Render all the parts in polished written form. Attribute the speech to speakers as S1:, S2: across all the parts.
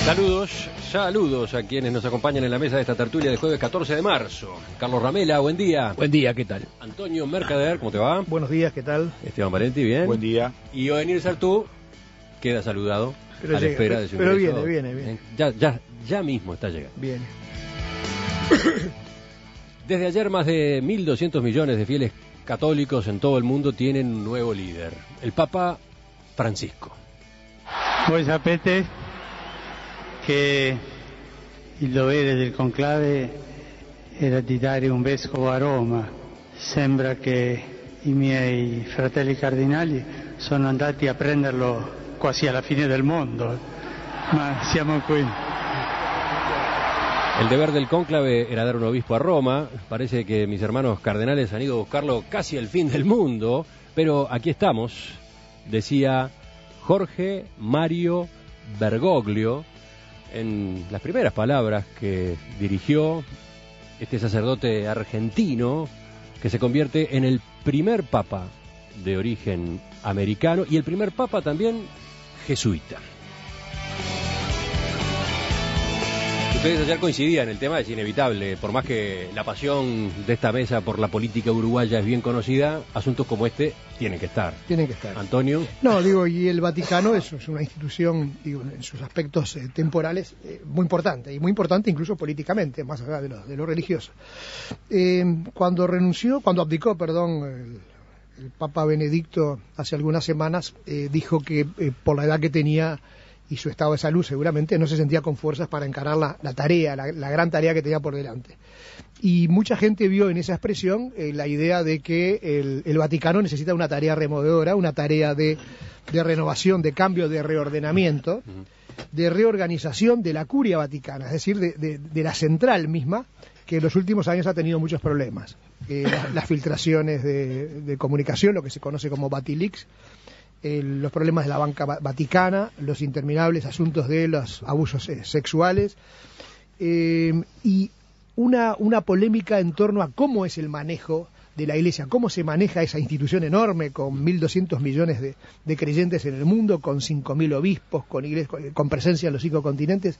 S1: Saludos a quienes nos acompañan en la mesa de esta tertulia de jueves 14 de marzo. Carlos Ramela, buen día.
S2: Buen día, ¿qué tal?
S1: Antonio Mercader, ¿cómo te va?
S3: Buenos días, ¿qué tal?
S1: Esteban Valenti, bien.
S4: Buen día.
S1: Y Ovenir Sartú queda saludado a la espera de su
S3: pero
S1: ingreso.
S3: viene.
S1: Ya mismo está llegando.
S3: Bien.
S1: Desde ayer más de 1.200 millones de fieles católicos en todo el mundo tienen un nuevo líder, el Papa Francisco.
S5: Voi sapete che il dovere del conclave era di dare un vescovo a Roma. Sembra che i miei fratelli cardinali sono andati a prenderlo quasi alla fine del mondo, ma siamo qui.
S1: El deber del cónclave era dar un obispo a Roma. Parece que mis hermanos cardenales han ido a buscarlo casi al fin del mundo, pero aquí estamos, decía Jorge Mario Bergoglio en las primeras palabras que dirigió este sacerdote argentino que se convierte en el primer papa de origen americano y el primer papa también jesuita. Ustedes ayer coincidían, el tema es inevitable, por más que la pasión de esta mesa por la política uruguaya es bien conocida, asuntos como este tienen que estar.
S3: Tienen que estar.
S1: Antonio.
S3: No, y el Vaticano es una institución, en sus aspectos temporales, muy importante, y muy importante incluso políticamente, más allá de lo religioso. Cuando abdicó, el Papa Benedicto hace algunas semanas, dijo que por la edad que tenía y su estado de salud seguramente no se sentía con fuerzas para encarar la tarea, la gran tarea que tenía por delante. Y mucha gente vio en esa expresión la idea de que el Vaticano necesita una tarea removedora, una tarea de renovación, de cambio, de reordenamiento, de reorganización de la curia vaticana, es decir, de la central misma, que en los últimos años ha tenido muchos problemas. Las filtraciones de comunicación, lo que se conoce como Vatileaks, los problemas de la banca vaticana, los interminables asuntos de los abusos sexuales y una polémica en torno a cómo es el manejo de la Iglesia, cómo se maneja esa institución enorme con 1.200 millones de creyentes en el mundo, con 5.000 obispos, con presencia en los 5 continentes,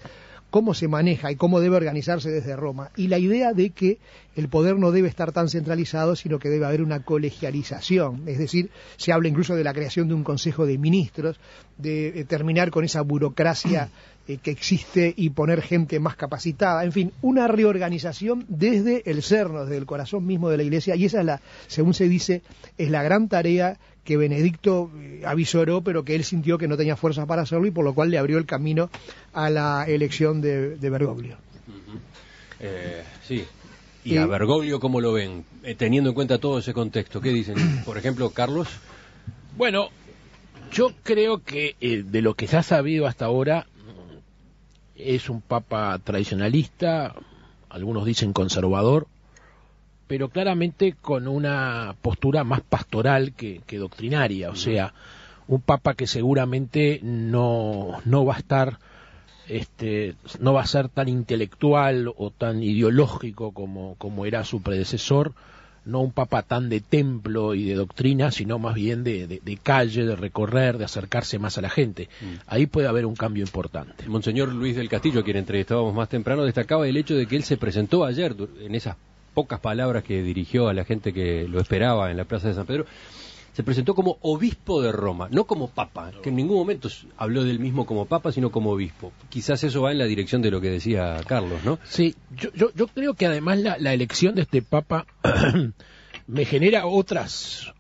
S3: cómo se maneja y cómo debe organizarse desde Roma. Y la idea de que el poder no debe estar tan centralizado, sino que debe haber una colegialización. Es decir, se habla incluso de la creación de un Consejo de Ministros, de terminar con esa burocracia que existe y poner gente más capacitada. En fin, una reorganización desde el cerno, desde el corazón mismo de la Iglesia. Y esa es según se dice, es la gran tarea que Benedicto avisoró, pero que él sintió que no tenía fuerzas para hacerlo y por lo cual le abrió el camino a la elección de Bergoglio.
S1: Sí. ¿Y a Bergoglio cómo lo ven? Teniendo en cuenta todo ese contexto, ¿qué dicen? Por ejemplo, Carlos.
S2: Bueno, yo creo que de lo que se ha sabido hasta ahora es un papa tradicionalista, algunos dicen conservador, pero claramente con una postura más pastoral que doctrinaria, o sea, un papa que seguramente no va a estar, no va a ser tan intelectual o tan ideológico como era su predecesor, no un papa tan de templo y de doctrina, sino más bien de calle, de recorrer, de acercarse más a la gente. Ahí puede haber un cambio importante.
S1: Monseñor Luis del Castillo, a quien entrevistábamos más temprano, destacaba el hecho de que él se presentó ayer en esas pocas palabras que dirigió a la gente que lo esperaba en la Plaza de San Pedro, se presentó como obispo de Roma, no como papa, que en ningún momento habló del mismo como papa, sino como obispo. Quizás eso va en la dirección de lo que decía Carlos, ¿no?
S2: Sí, yo creo que además la elección de este papa me genera otras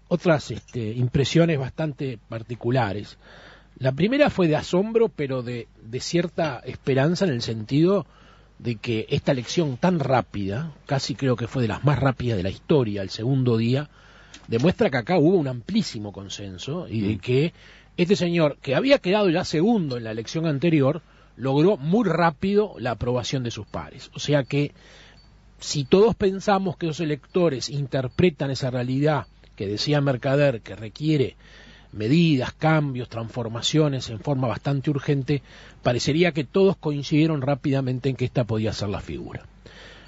S2: impresiones bastante particulares. La primera fue de asombro, pero de cierta esperanza en el sentido de que esta elección tan rápida, casi creo que fue de las más rápidas de la historia, el segundo día, demuestra que acá hubo un amplísimo consenso y de que este señor, que había quedado ya segundo en la elección anterior, logró muy rápido la aprobación de sus pares. O sea que si todos pensamos que los electores interpretan esa realidad que decía Mercader, que requiere medidas, cambios, transformaciones en forma bastante urgente, parecería que todos coincidieron rápidamente en que esta podía ser la figura.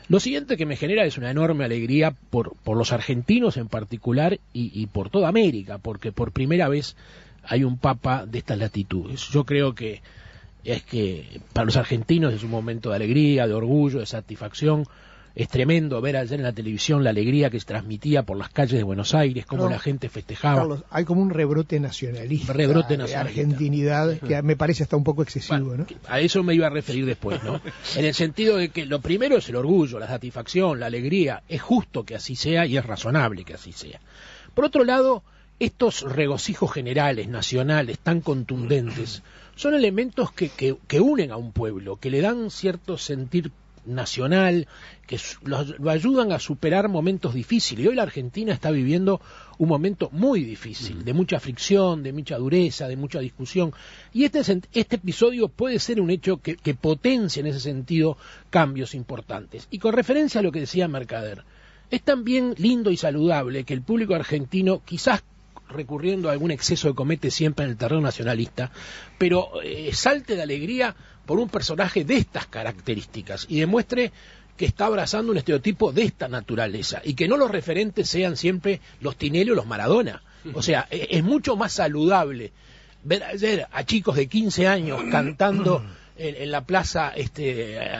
S2: Lo siguiente que me genera es una enorme alegría por los argentinos en particular y por toda América, porque por primera vez hay un papa de estas latitudes. Yo creo que es que para los argentinos es un momento de alegría, de orgullo, de satisfacción. Es tremendo ver ayer en la televisión la alegría que se transmitía por las calles de Buenos Aires, cómo la gente festejaba.
S3: Carlos, hay como un rebrote nacionalista,
S2: de
S3: argentinidad, que me parece hasta un poco excesivo,
S2: bueno,
S3: ¿no?
S2: A eso me iba a referir después, ¿no? En el sentido de que lo primero es el orgullo, la satisfacción, la alegría. Es justo que así sea y es razonable que así sea. Por otro lado, estos regocijos generales, nacionales, tan contundentes, son elementos que unen a un pueblo, que le dan cierto sentir nacional, que lo ayudan a superar momentos difíciles. Y hoy la Argentina está viviendo un momento muy difícil, de mucha fricción, de mucha dureza, de mucha discusión. Y este episodio puede ser un hecho que potencie en ese sentido cambios importantes. Y con referencia a lo que decía Mercader, es también lindo y saludable que el público argentino, quizás recurriendo a algún exceso que comete siempre en el terreno nacionalista, pero salte de alegría por un personaje de estas características y demuestre que está abrazando un estereotipo de esta naturaleza y que no los referentes sean siempre los Tinelli o los Maradona. O sea, es mucho más saludable ver ayer a chicos de 15 años cantando en la plaza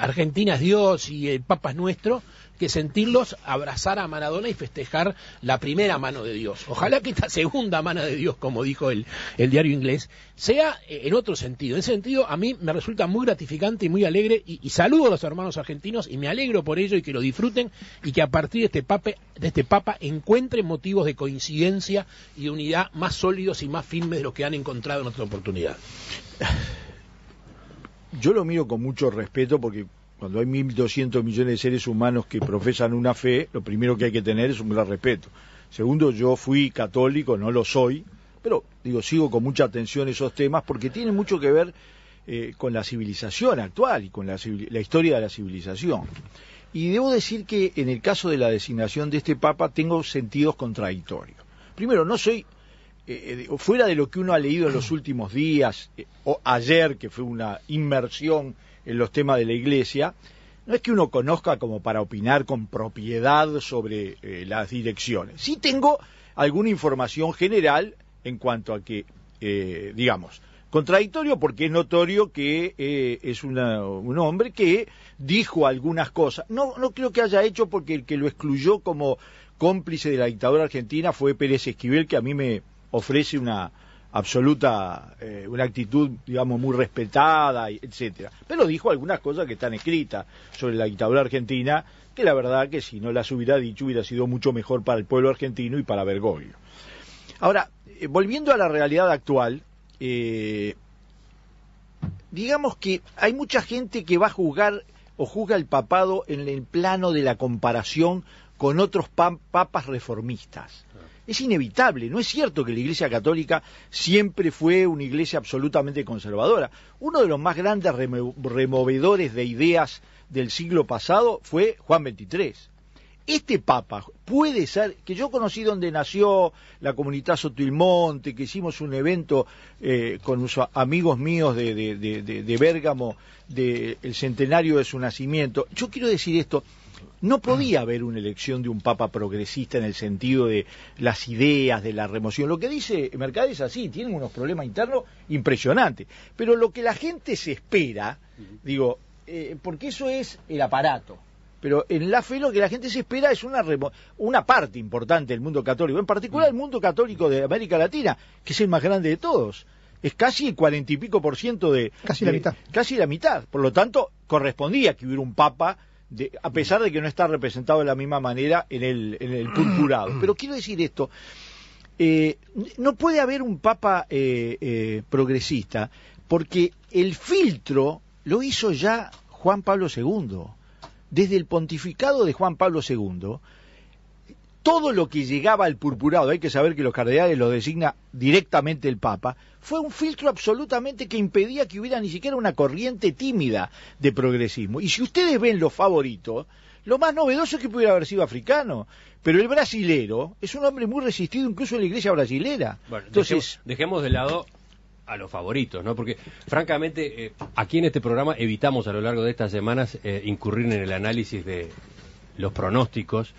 S2: Argentina es Dios y el Papa es nuestro, que sentirlos abrazar a Maradona y festejar la primera mano de Dios. Ojalá que esta segunda mano de Dios, como dijo el diario inglés, sea en otro sentido. En ese sentido, a mí me resulta muy gratificante y muy alegre, y saludo a los hermanos argentinos, y me alegro por ello, y que lo disfruten, y que a partir de este Papa encuentren motivos de coincidencia y de unidad más sólidos y más firmes de los que han encontrado en otra oportunidad.
S4: Yo lo miro con mucho respeto porque cuando hay 1.200 millones de seres humanos que profesan una fe, lo primero que hay que tener es un gran respeto. Segundo, yo fui católico, no lo soy, pero sigo con mucha atención esos temas porque tienen mucho que ver con la civilización actual y con la historia de la civilización. Y debo decir que en el caso de la designación de este Papa tengo sentidos contradictorios. Primero, no soy, fuera de lo que uno ha leído en los últimos días, o ayer, que fue una inmersión en los temas de la Iglesia, no es que uno conozca como para opinar con propiedad sobre las direcciones. Sí tengo alguna información general en cuanto a que, contradictorio porque es notorio que es un hombre que dijo algunas cosas. No creo que haya hecho porque el que lo excluyó como cómplice de la dictadura argentina fue Pérez Esquivel, que a mí me ofrece una absoluta, una actitud, muy respetada, etcétera. Pero dijo algunas cosas que están escritas sobre la dictadura argentina, que la verdad que si no las hubiera dicho hubiera sido mucho mejor para el pueblo argentino y para Bergoglio. Ahora, volviendo a la realidad actual, digamos que hay mucha gente que va a juzgar o juzga el papado en el plano de la comparación con otros papas reformistas. Es inevitable, no es cierto que la Iglesia Católica siempre fue una iglesia absolutamente conservadora. Uno de los más grandes removedores de ideas del siglo pasado fue Juan XXIII. Este Papa puede ser, que yo conocí donde nació la Comunidad Sotilmonte, que hicimos un evento con unos amigos míos de Bérgamo, del centenario de su nacimiento. Yo quiero decir esto. No podía haber una elección de un papa progresista en el sentido de las ideas, de la remoción. Lo que dice Mercader es así, tienen unos problemas internos impresionantes. Pero lo que la gente se espera, porque eso es el aparato, pero en la fe lo que la gente se espera es una parte importante del mundo católico, en particular el mundo católico de América Latina, que es el más grande de todos. Es casi el 40 y pico % de...
S3: Casi la mitad.
S4: Casi la mitad. Por lo tanto, correspondía que hubiera un papa... a pesar de que no está representado de la misma manera en el purpurado. Pero quiero decir esto, no puede haber un papa progresista, porque el filtro lo hizo ya Juan Pablo II. Desde el pontificado de Juan Pablo II, todo lo que llegaba al purpurado, hay que saber que los cardenales lo designa directamente el Papa, fue un filtro absolutamente que impedía que hubiera ni siquiera una corriente tímida de progresismo. Y si ustedes ven los favoritos, lo más novedoso es que pudiera haber sido africano, pero el brasilero es un hombre muy resistido incluso en la iglesia brasilera.
S1: Bueno, entonces dejemos de lado a los favoritos, ¿no? Porque francamente aquí en este programa evitamos a lo largo de estas semanas incurrir en el análisis de los pronósticos.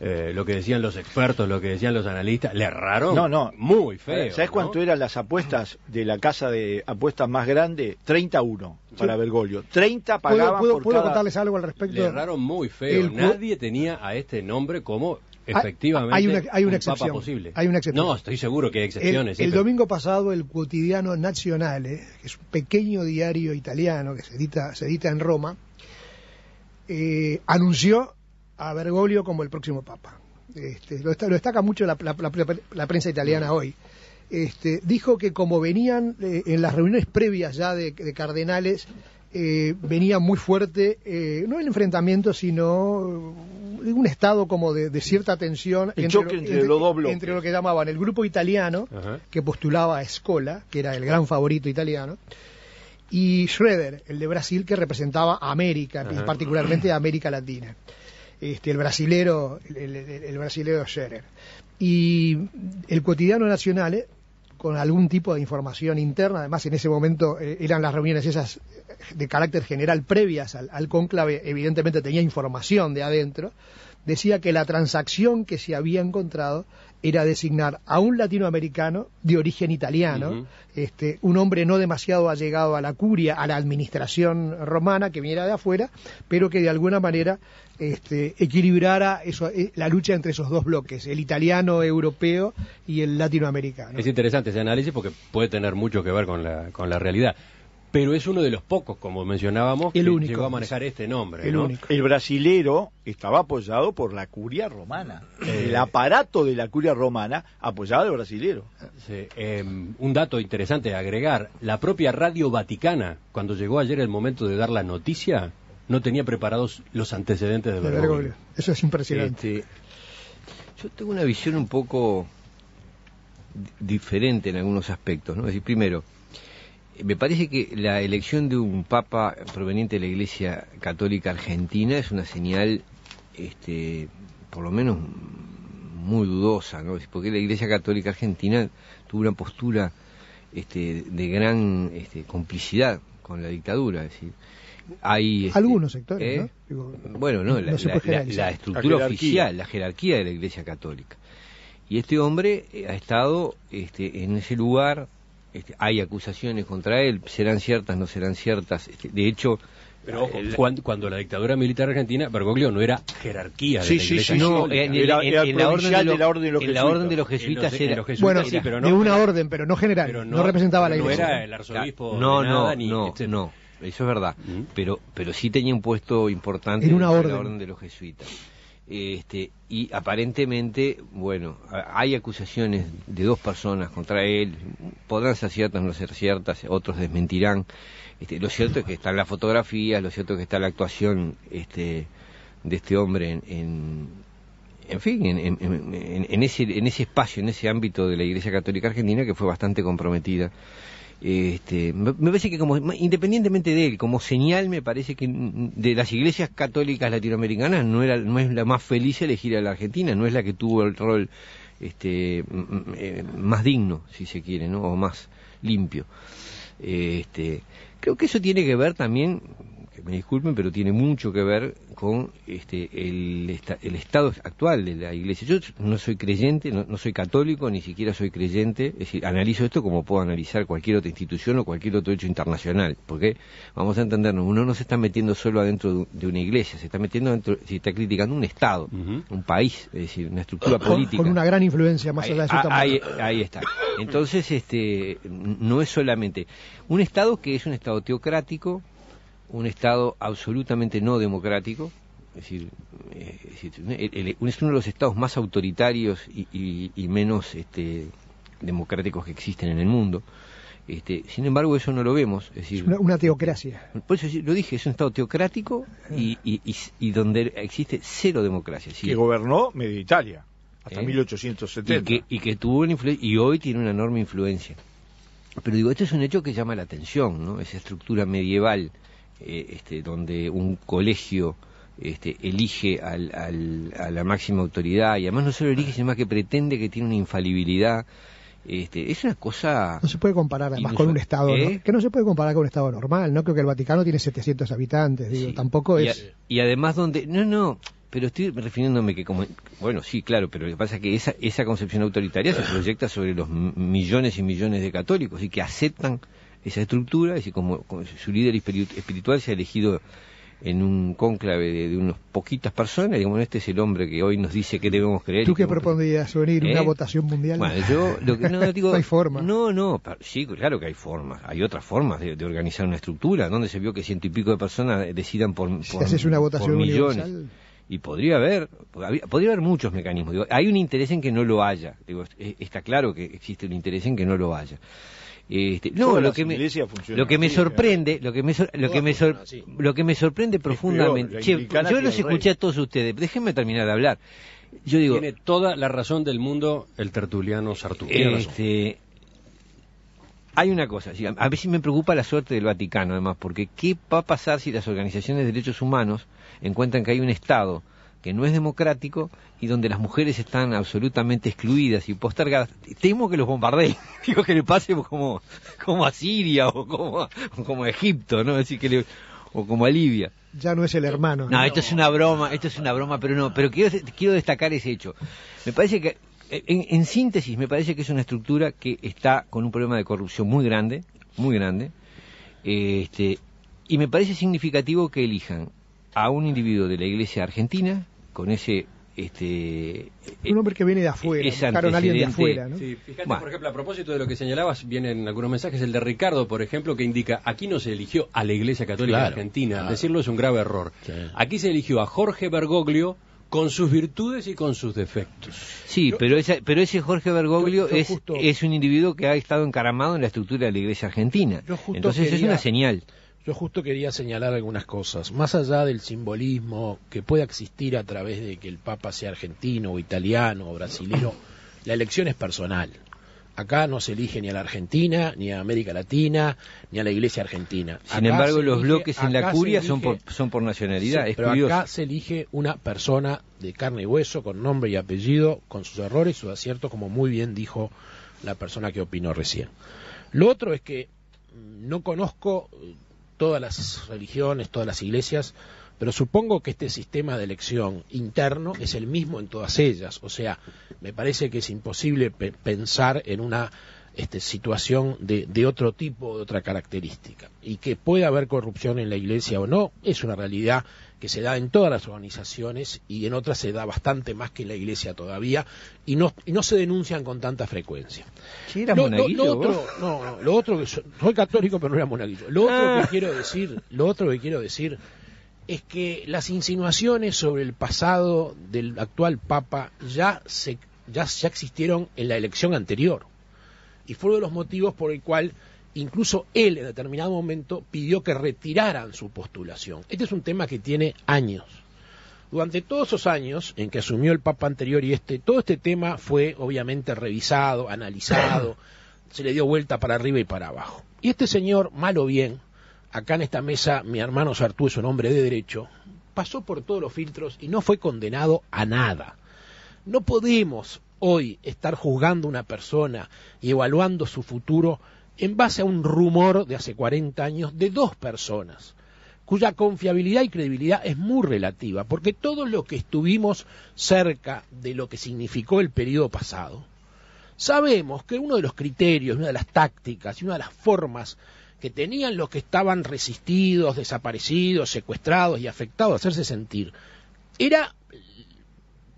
S1: lo que decían los expertos, lo que decían los analistas, le erraron muy feo.
S4: ¿Sabes cuánto eran las apuestas de la casa de apuestas más grande? 30-1 para Bergoglio. 30 pagaban por
S3: ¿Puedo
S4: cada...
S3: contarles algo al respecto?
S1: Le erraron muy feo. Nadie tenía a este nombre como efectivamente
S3: hay una
S1: un
S3: excepción.
S1: papa posible.
S3: Hay una excepción.
S1: No, estoy seguro que hay excepciones.
S3: El domingo pasado el quotidiano Nazionale, que es un pequeño diario italiano que se edita en Roma, anunció a Bergoglio como el próximo papa. Lo destaca mucho la prensa italiana hoy. Dijo que como venían en las reuniones previas ya de cardenales, venía muy fuerte, no el enfrentamiento, sino un estado como de cierta tensión
S4: entre
S3: lo que llamaban el grupo italiano, que postulaba a Scola, que era el gran favorito italiano, y Schroeder, el de Brasil, que representaba a América, y particularmente a América Latina. El brasilero Scherer. Y el quotidiano Nazionale, con algún tipo de información interna, además en ese momento eran las reuniones esas de carácter general previas al cónclave, evidentemente tenía información de adentro, decía que la transacción que se había encontrado era designar a un latinoamericano de origen italiano, un hombre no demasiado allegado a la curia, a la administración romana, que viniera de afuera, pero que de alguna manera equilibrara la lucha entre esos dos bloques, el italiano europeo y el latinoamericano.
S1: Es interesante ese análisis porque puede tener mucho que ver con la realidad. Pero es uno de los pocos, como mencionábamos, que llegó a manejar este nombre.
S4: El brasilero estaba apoyado por la curia romana. El aparato de la curia romana apoyaba al brasilero.
S1: Sí, un dato interesante a agregar. La propia Radio Vaticana, cuando llegó ayer el momento de dar la noticia, no tenía preparados los antecedentes de Bergoglio.
S3: Eso es impresionante.
S6: Yo tengo una visión un poco diferente en algunos aspectos, ¿no? Es decir, primero, me parece que la elección de un papa proveniente de la Iglesia Católica Argentina es una señal, por lo menos muy dudosa, ¿no? Porque la Iglesia Católica Argentina tuvo una postura de gran complicidad con la dictadura, es decir, hay
S3: algunos sectores, ¿no?
S6: Bueno, no, la estructura oficial, la jerarquía de la Iglesia Católica. Y este hombre ha estado en ese lugar. Hay acusaciones contra él, serán ciertas, no serán ciertas. De hecho,
S1: pero ojo, cuando la dictadura militar argentina, Bergoglio no era jerarquía de la Iglesia.
S6: No, en la orden de los jesuitas era.
S3: Bueno, sí, pero no, de una orden, pero no general, pero no representaba a la Iglesia.
S1: No era el arzobispo.
S6: No, eso es verdad. Pero sí tenía un puesto importante
S3: en
S6: la orden de los jesuitas. Y aparentemente, bueno, hay acusaciones de dos personas contra él, podrán ser ciertas, no ser ciertas, otros desmentirán. Lo cierto es que están las fotografías, lo cierto es que está la actuación de este hombre en ese espacio, en ese ámbito de la Iglesia Católica Argentina, que fue bastante comprometida. Me parece que independientemente de él, como señal, me parece que de las iglesias católicas latinoamericanas no es la más feliz elegir a la Argentina, no es la que tuvo el rol más digno, si se quiere, ¿no? O más limpio. Creo que eso tiene que ver también, que me disculpen, pero tiene mucho que ver con el estado actual de la Iglesia. Yo no soy creyente, no soy católico, ni siquiera soy creyente, es decir, analizo esto como puedo analizar cualquier otra institución o cualquier otro hecho internacional, porque, vamos a entendernos, uno no se está metiendo solo adentro de una iglesia, se está metiendo dentro, se está criticando un Estado, un país, es decir, una estructura política.
S3: Con una gran influencia más allá de su tamaño.
S6: Ahí está. Entonces, no es solamente un Estado que es un Estado teocrático, un Estado absolutamente no democrático, es decir, es uno de los estados más autoritarios y menos democráticos que existen en el mundo. Sin embargo, eso no lo vemos. Es decir,
S3: una teocracia.
S6: Por eso lo dije, es un Estado teocrático y donde existe cero democracia. ¿Sí?
S4: Que gobernó medio Italia hasta 1870.
S6: Y que tuvo una influencia, y hoy tiene una enorme influencia. Pero digo, esto es un hecho que llama la atención, ¿no? Esa estructura medieval, donde un colegio elige a la máxima autoridad, y además no solo elige, sino que pretende que tiene una infalibilidad. Es una cosa...
S3: No se puede comparar además con un Estado, ¿no? Que no se puede comparar con un Estado normal, ¿no? Creo que el Vaticano tiene 700 habitantes, digo, tampoco es...
S6: Y además donde... pero estoy refiriéndome que como... Bueno, sí, claro, pero lo que pasa es que esa concepción autoritaria se proyecta sobre los millones y millones de católicos y que aceptan esa estructura, y como su líder espiritual se ha elegido en un cónclave de unas poquitas personas, digamos, este es el hombre que hoy nos dice que debemos creer.
S3: ¿Tú qué propondrías, venir una votación mundial?
S6: Bueno, yo lo que no digo...
S3: No hay forma.
S6: No, sí, claro que hay formas. Hay otras formas de organizar una estructura, donde se vio que 100 y pico de personas decidan por
S3: si haces una votación
S6: por millones.
S3: Universal.
S6: Y podría haber muchos mecanismos. Digo, hay un interés en que no lo haya. Digo, está claro que existe un interés en que no lo haya. Lo que me sorprende profundamente, yo los escuché a todos ustedes, déjenme terminar de hablar. Yo digo,
S1: tiene toda la razón del mundo el tertuliano Sartú.
S6: Hay una cosa, a veces me preocupa la suerte del Vaticano, además, porque ¿qué va a pasar si las organizaciones de derechos humanos encuentran que hay un Estado que no es democrático y donde las mujeres están absolutamente excluidas y postergadas? Temo que los bombardeen, digo, que le pase como a Siria o como a Egipto, ¿no? Así que o como a Libia.
S3: Ya no es el hermano.
S6: No, esto es una broma, pero quiero destacar ese hecho. Me parece que, en síntesis, me parece que es una estructura que está con un problema de corrupción muy grande, y me parece significativo que elijan a un individuo de la Iglesia argentina con ese
S3: un hombre que viene de afuera, buscaron a alguien de afuera, ¿no?
S1: Sí, fíjate, por ejemplo, a propósito de lo que señalabas, vienen algunos mensajes, el de Ricardo, por ejemplo, que indica, aquí no se eligió a la Iglesia Católica Argentina, claro. Decirlo es un grave error. Sí. Aquí se eligió a Jorge Bergoglio con sus virtudes y con sus defectos.
S6: Sí, pero ese Jorge Bergoglio es un individuo que ha estado encaramado en la estructura de la Iglesia Argentina. Entonces es una señal.
S2: Yo justo quería señalar algunas cosas. Más allá del simbolismo que pueda existir a través de que el Papa sea argentino o italiano o brasilero, la elección es personal. Acá no se elige ni a la Argentina, ni a América Latina, ni a la Iglesia Argentina.
S6: Sin embargo, los bloques en la curia son por nacionalidad.
S2: Sí, pero acá se elige una persona de carne y hueso, con nombre y apellido, con sus errores y sus aciertos, como muy bien dijo la persona que opinó recién. Lo otro es que no conozco todas las religiones, todas las iglesias, pero supongo que este sistema de elección interno es el mismo en todas ellas. O sea, me parece que es imposible pensar en una situación de otro tipo, de otra característica. Y que pueda haber corrupción en la iglesia o no, es una realidad que se da en todas las organizaciones y en otras se da bastante más que en la iglesia todavía y no se denuncian con tanta frecuencia.
S6: ¿Sí era monaguillo vos?
S2: Lo otro que soy católico pero no era monaguillo. Lo otro que quiero decir es que las insinuaciones sobre el pasado del actual Papa ya existieron en la elección anterior y fue uno de los motivos por el cual incluso él en determinado momento pidió que retiraran su postulación. Este es un tema que tiene años. Durante todos esos años en que asumió el Papa anterior y todo este tema fue obviamente revisado, analizado, se le dio vuelta para arriba y para abajo. Y este señor, mal o bien, acá en esta mesa mi hermano Sartú es un hombre de derecho, pasó por todos los filtros y no fue condenado a nada. No podemos hoy estar juzgando a una persona y evaluando su futuro en base a un rumor de hace 40 años de dos personas, cuya confiabilidad y credibilidad es muy relativa, porque todos los que estuvimos cerca de lo que significó el periodo pasado, sabemos que uno de los criterios, una de las tácticas y una de las formas que tenían los que estaban resistidos, desaparecidos, secuestrados y afectados a hacerse sentir, era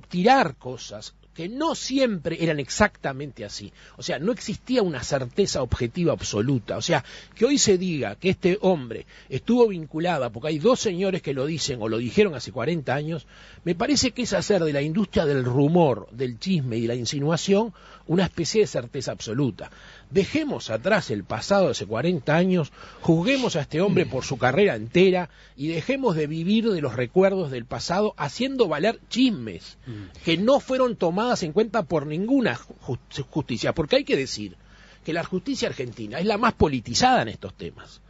S2: tirar cosas que no siempre eran exactamente así. O sea, no existía una certeza objetiva absoluta. O sea, que hoy se diga que este hombre estuvo vinculado, porque hay dos señores que lo dicen o lo dijeron hace 40 años, me parece que es hacer de la industria del rumor, del chisme y de la insinuación una especie de certeza absoluta. Dejemos atrás el pasado de hace 40 años, juzguemos a este hombre por su carrera entera y dejemos de vivir de los recuerdos del pasado haciendo valer chismes que no fueron tomadas en cuenta por ninguna justicia, porque hay que decir que la justicia argentina es la más politizada en estos temas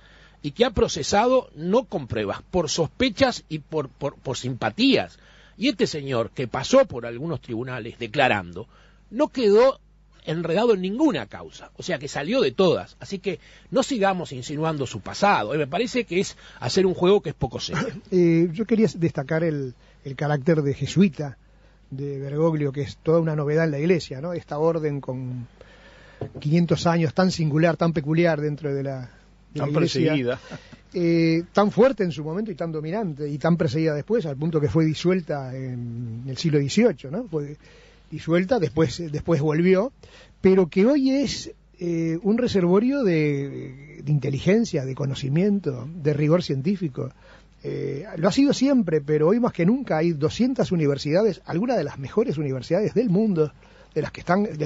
S2: y que ha procesado no con pruebas, por sospechas y por simpatías. Y este señor que pasó por algunos tribunales declarando, no quedó enredado en ninguna causa, o sea que salió de todas, así que no sigamos insinuando su pasado, me parece que es hacer un juego que es poco serio.
S3: Yo quería destacar el el carácter de jesuita de Bergoglio, que es toda una novedad en la Iglesia, ¿no? Esta orden con 500 años tan singular, tan peculiar dentro de la Iglesia, tan fuerte en su momento y tan dominante y tan perseguida después, al punto que fue disuelta en el siglo XVIII, ¿no? Fue disuelta, después volvió, pero que hoy es un reservorio de inteligencia, de conocimiento, de rigor científico. Lo ha sido siempre, pero hoy más que nunca hay 200 universidades, algunas de las mejores universidades del mundo, de las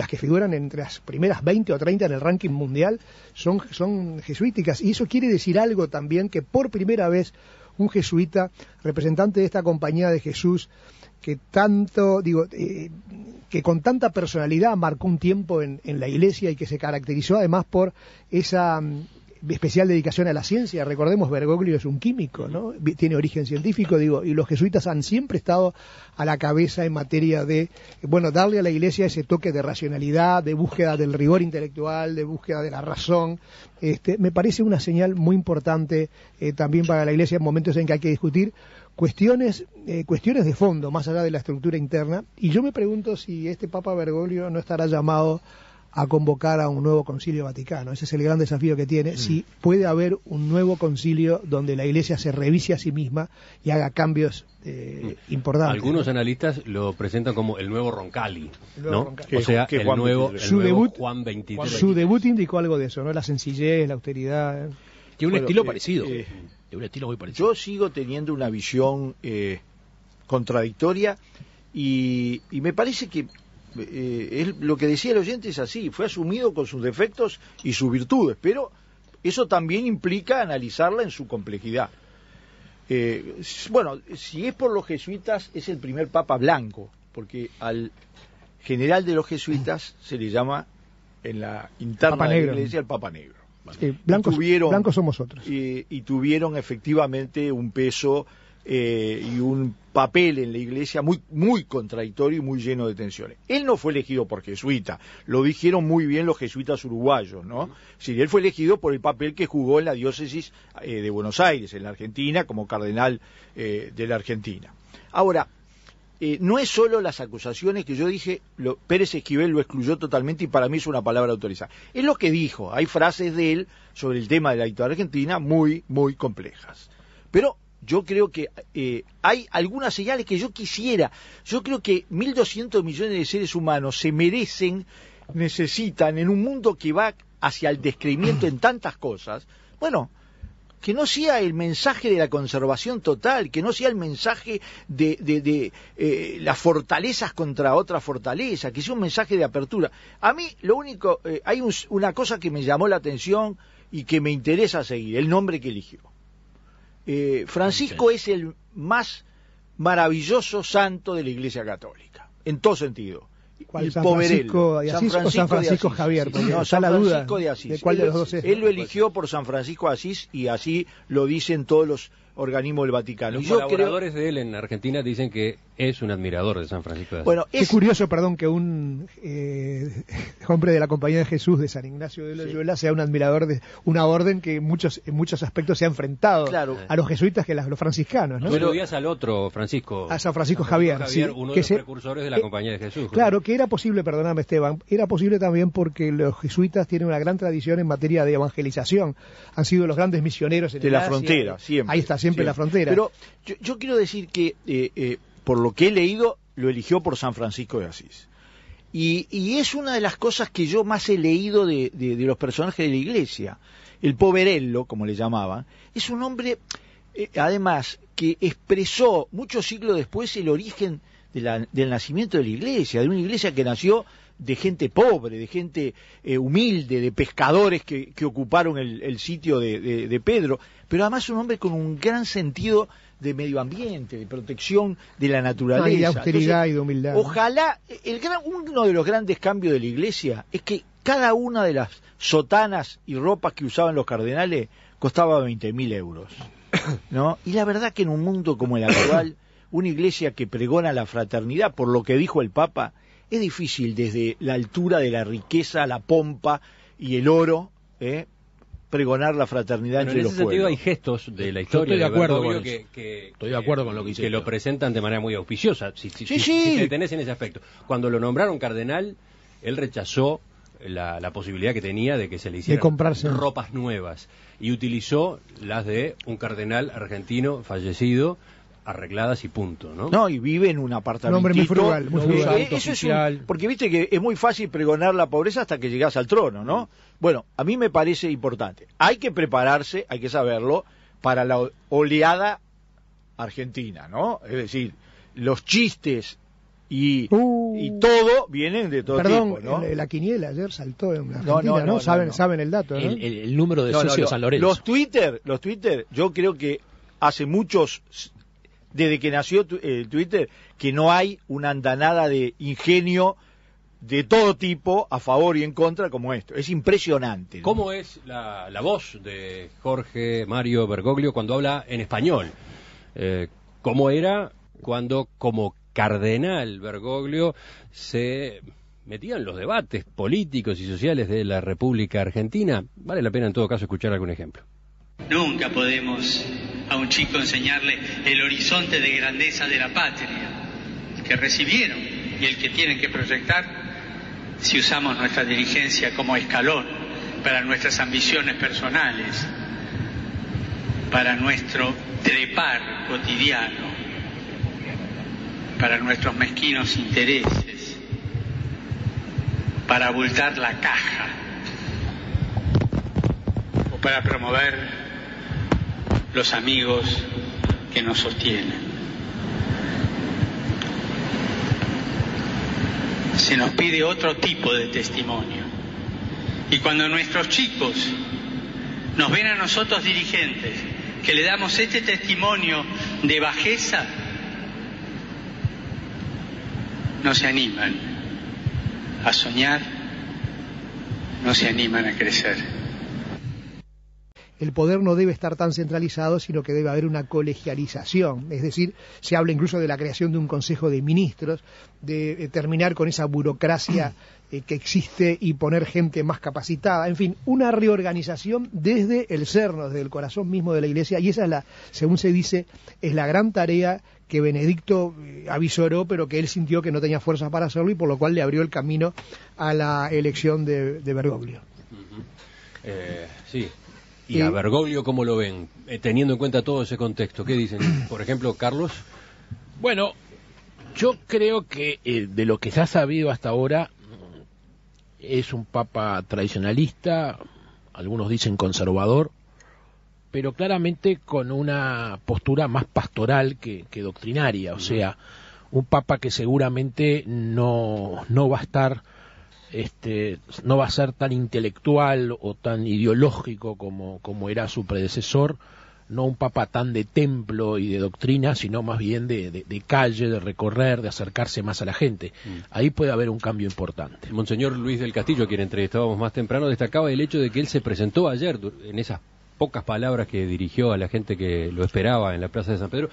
S3: que figuran entre las primeras 20 o 30 en el ranking mundial, son jesuíticas, y eso quiere decir algo también, que por primera vez un jesuita, representante de esta compañía de Jesús, que con tanta personalidad marcó un tiempo en la Iglesia y que se caracterizó además por esa especial dedicación a la ciencia. Recordemos, Bergoglio es un químico, ¿no? Tiene origen científico, y los jesuitas han siempre estado a la cabeza en materia de, darle a la Iglesia ese toque de racionalidad, de búsqueda del rigor intelectual, de búsqueda de la razón. Me parece una señal muy importante también para la Iglesia en momentos en que hay que discutir cuestiones de fondo, más allá de la estructura interna. Y yo me pregunto si este Papa Bergoglio no estará llamado a convocar a un nuevo concilio vaticano. Ese es el gran desafío que tiene, si puede haber un nuevo concilio donde la Iglesia se revise a sí misma y haga cambios importantes.
S1: Algunos analistas lo presentan como el nuevo Roncalli, ¿no?
S3: Roncalli.
S1: O sea, el nuevo
S3: debut,
S1: Juan XXIII.
S3: Su debut indicó algo de eso, ¿no? La sencillez, la austeridad.
S2: Tiene un estilo parecido. Tiene un estilo muy parecido.
S4: Yo sigo teniendo una visión contradictoria y me parece que lo que decía el oyente es así, fue asumido con sus defectos y sus virtudes, pero eso también implica analizarla en su complejidad. Si es por los jesuitas, es el primer papa blanco, porque al general de los jesuitas se le llama en la interna de la Iglesia el Papa Negro.
S3: Blancos somos otros.
S4: Y tuvieron efectivamente un peso y un papel en la Iglesia muy, muy contradictorio y muy lleno de tensiones. Él no fue elegido por jesuita, lo dijeron muy bien los jesuitas uruguayos, ¿no? Sí, él fue elegido por el papel que jugó en la diócesis de Buenos Aires, en la Argentina, como cardenal de la Argentina. Ahora, no es solo las acusaciones que yo dije, Pérez Esquivel lo excluyó totalmente y para mí es una palabra autorizada. Es lo que dijo, hay frases de él sobre el tema de la dictadura argentina muy, muy complejas. Pero yo creo que hay algunas señales que yo creo que 1.200 millones de seres humanos se merecen, necesitan, en un mundo que va hacia el descreimiento en tantas cosas, que no sea el mensaje de la conservación total, que no sea el mensaje de las fortalezas contra otra fortaleza, que sea un mensaje de apertura. A mí lo único, hay una cosa que me llamó la atención y que me interesa seguir, el nombre que eligió. Francisco es el más maravilloso santo de la Iglesia Católica, en todo sentido.
S3: ¿Cuál, San Francisco de Asís o San Francisco Javier?
S4: Sí, no,
S3: San
S4: Francisco de Asís.
S3: ¿De cuál de los dos es?
S4: Él lo eligió por San Francisco de Asís y así lo dicen todos los organismos del Vaticano.
S1: Los colaboradores de él en Argentina dicen que es un admirador de San Francisco de Asís.
S3: Bueno, qué curioso, que un hombre de la Compañía de Jesús de San Ignacio de Loyola sea un admirador de una orden que en muchos aspectos se ha enfrentado a los jesuitas que los franciscanos, ¿no?
S1: Pero al otro Francisco.
S3: A San Francisco Javier,
S1: uno de los precursores de la Compañía de Jesús.
S3: Claro, que era posible, perdóname Esteban, era posible también porque los jesuitas tienen una gran tradición en materia de evangelización. Han sido los grandes misioneros en
S4: la frontera, siempre.
S3: Ahí está, siempre la frontera.
S4: Pero yo quiero decir que por lo que he leído, lo eligió por San Francisco de Asís. Y es una de las cosas que yo más he leído de los personajes de la Iglesia. El Poverello, como le llamaban, es un hombre, además, que expresó muchos siglos después el origen del nacimiento de la Iglesia, de una Iglesia que nació de gente pobre, de gente humilde, de pescadores que ocuparon el sitio de Pedro, pero además un hombre con un gran sentido de medio ambiente, de protección de la naturaleza.
S3: Y de austeridad. Entonces, y de humildad.
S4: Ojalá, uno de los grandes cambios de la Iglesia es que cada una de las sotanas y ropas que usaban los cardenales costaba 20.000 euros, ¿no? Y la verdad que en un mundo como el actual, una Iglesia que pregona la fraternidad, por lo que dijo el Papa, es difícil desde la altura de la riqueza, la pompa y el oro, pregonar la fraternidad entre los pueblos.
S1: En ese sentido hay gestos de la historia
S2: estoy de acuerdo
S1: Bergoglio
S2: con eso.
S1: que
S2: Estoy de acuerdo con lo que dice.
S1: Que lo presentan de manera muy auspiciosa, si
S4: Sí.
S1: te detenés en ese aspecto. Cuando lo nombraron cardenal, él rechazó la posibilidad que tenía de que se le hicieran
S3: comprarse
S1: ropas nuevas y utilizó las de un cardenal argentino fallecido, arregladas y punto, ¿no?
S4: No, y vive en un apartamentito.
S3: Un hombre muy frugal, muy frugal.
S4: Eso es porque viste que es muy fácil pregonar la pobreza hasta que llegás al trono, ¿no? Bueno, a mí me parece importante. Hay que prepararse, hay que saberlo, para la oleada argentina, ¿no? Es decir, los chistes y todo vienen de todo tipo, ¿no?
S3: La quiniela ayer saltó en Argentina, ¿no? Saben el dato, ¿no?
S2: El número de socios de San Lorenzo.
S4: Los Twitter, yo creo que hace muchos, desde que nació el Twitter, que no hay una andanada de ingenio de todo tipo, a favor y en contra, como esto. Es impresionante, ¿no?
S1: ¿Cómo es la voz de Jorge Mario Bergoglio cuando habla en español? ¿Cómo era cuando, como cardenal Bergoglio, se metía en los debates políticos y sociales de la República Argentina? Vale la pena en todo caso escuchar algún ejemplo.
S7: Nunca podemos a un chico enseñarle el horizonte de grandeza de la patria que recibieron y el que tienen que proyectar si usamos nuestra dirigencia como escalón para nuestras ambiciones personales, para nuestro trepar cotidiano, para nuestros mezquinos intereses, para abultar la caja o para promover los amigos que nos sostienen. Se nos pide otro tipo de testimonio. Y cuando nuestros chicos nos ven a nosotros dirigentes que le damos este testimonio de bajeza, no se animan a soñar, no se animan a crecer.
S3: El poder no debe estar tan centralizado, sino que debe haber una colegialización. Es decir, se habla incluso de la creación de un Consejo de Ministros, de terminar con esa burocracia que existe y poner gente más capacitada. En fin, una reorganización desde el cerno, desde el corazón mismo de la Iglesia. Y esa es según se dice, es la gran tarea que Benedicto avisoró, pero que él sintió que no tenía fuerzas para hacerlo y por lo cual le abrió el camino a la elección de Bergoglio.
S1: Sí. ¿Y a Bergoglio cómo lo ven? Teniendo en cuenta todo ese contexto, ¿qué dicen? Por ejemplo, Carlos.
S2: Bueno, yo creo que de lo que se ha sabido hasta ahora es un papa tradicionalista, algunos dicen conservador, pero claramente con una postura más pastoral que doctrinaria, o sea, un papa que seguramente no va a estar no va a ser tan intelectual o tan ideológico como era su predecesor, no un papa tan de templo y de doctrina, sino más bien de calle, de recorrer, de acercarse más a la gente. Ahí puede haber un cambio importante.
S1: Monseñor Luis del Castillo, a quien entrevistábamos más temprano, destacaba el hecho de que él se presentó ayer, en esas pocas palabras que dirigió a la gente que lo esperaba en la Plaza de San Pedro,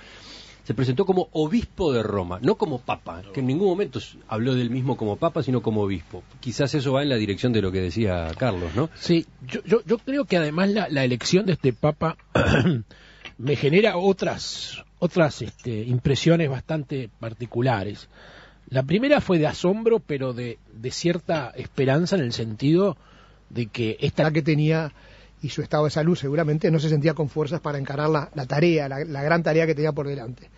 S1: se presentó como obispo de Roma, no como papa, que en ningún momento habló del mismo como papa, sino como obispo. Quizás eso va en la dirección de lo que decía Carlos, ¿no?
S2: Sí, yo creo que además la elección de este papa me genera otras impresiones bastante particulares. La primera fue de asombro, pero de cierta esperanza en el sentido de que esta
S3: que tenía y su estado de salud seguramente no se sentía con fuerzas para encarar la tarea, la gran tarea que tenía por delante.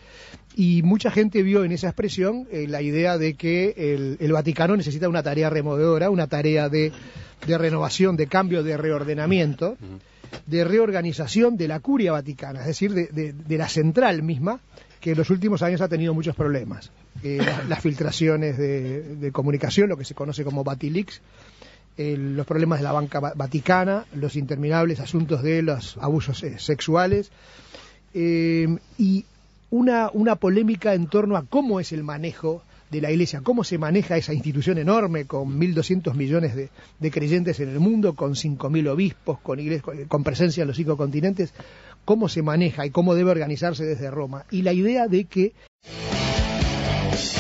S3: Y mucha gente vio en esa expresión la idea de que el Vaticano necesita una tarea removedora, una tarea de renovación, de cambio, de reordenamiento, de reorganización de la curia vaticana, es decir, de la central misma, que en los últimos años ha tenido muchos problemas. Las filtraciones de comunicación, lo que se conoce como Vatilix, los problemas de la banca vaticana, los interminables asuntos de los abusos sexuales y una polémica en torno a cómo es el manejo de la Iglesia, cómo se maneja esa institución enorme con 1.200 millones de creyentes en el mundo, con 5.000 obispos, con presencia en los 5 continentes, cómo se maneja y cómo debe organizarse desde Roma. Y la idea de que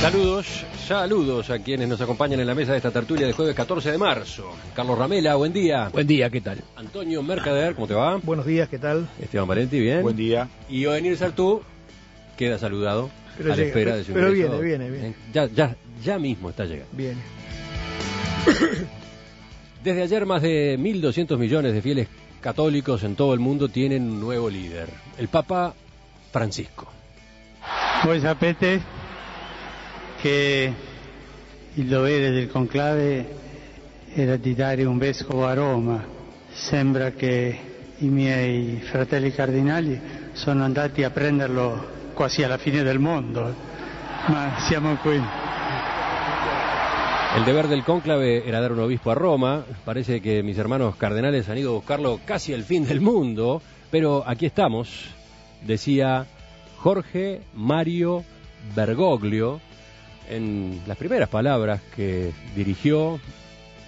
S1: Saludos a quienes nos acompañan en la mesa de esta tertulia de jueves 14 de marzo. Carlos Ramela, buen día.
S2: Buen día, ¿qué tal?
S1: Antonio Mercader, ¿cómo te va?
S3: Buenos días, ¿qué tal?
S1: Esteban Valenti, bien.
S4: Buen día.
S1: Y Ovenir Sartú queda saludado
S3: Pero
S1: a la
S3: llega,
S1: espera de su
S3: pero
S1: ingreso.
S3: viene.
S1: Ya mismo está llegando.
S3: Bien.
S1: Desde ayer más de 1.200 millones de fieles católicos en todo el mundo tienen un nuevo líder, el Papa Francisco.
S5: Voi sapete che il dovere del conclave era di dare un vescovo a Roma. Sembra che i miei fratelli cardinali sono andati a prenderlo quasi alla fine del mondo, ma siamo qui.
S1: El deber del cónclave era dar un obispo a Roma. Parece que mis hermanos cardenales han ido a buscarlo casi al fin del mundo, pero aquí estamos, decía Jorge Mario Bergoglio en las primeras palabras que dirigió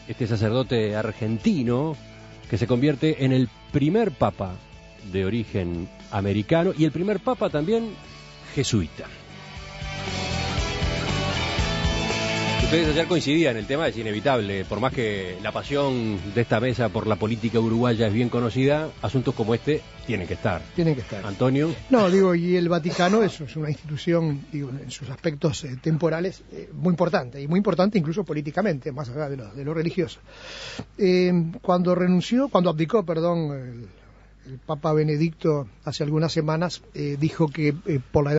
S1: este sacerdote argentino que se convierte en el primer papa de origen americano y el primer papa también jesuita. Ustedes ayer coincidían, el tema es inevitable, por más que la pasión de esta mesa por la política uruguaya es bien conocida, asuntos como este tienen que estar.
S3: Tienen que estar.
S1: Antonio.
S3: No, y el Vaticano es una institución, en sus aspectos temporales, muy importante, y muy importante incluso políticamente, más allá de lo religioso. Cuando abdicó, el Papa Benedicto hace algunas semanas, dijo que por la edad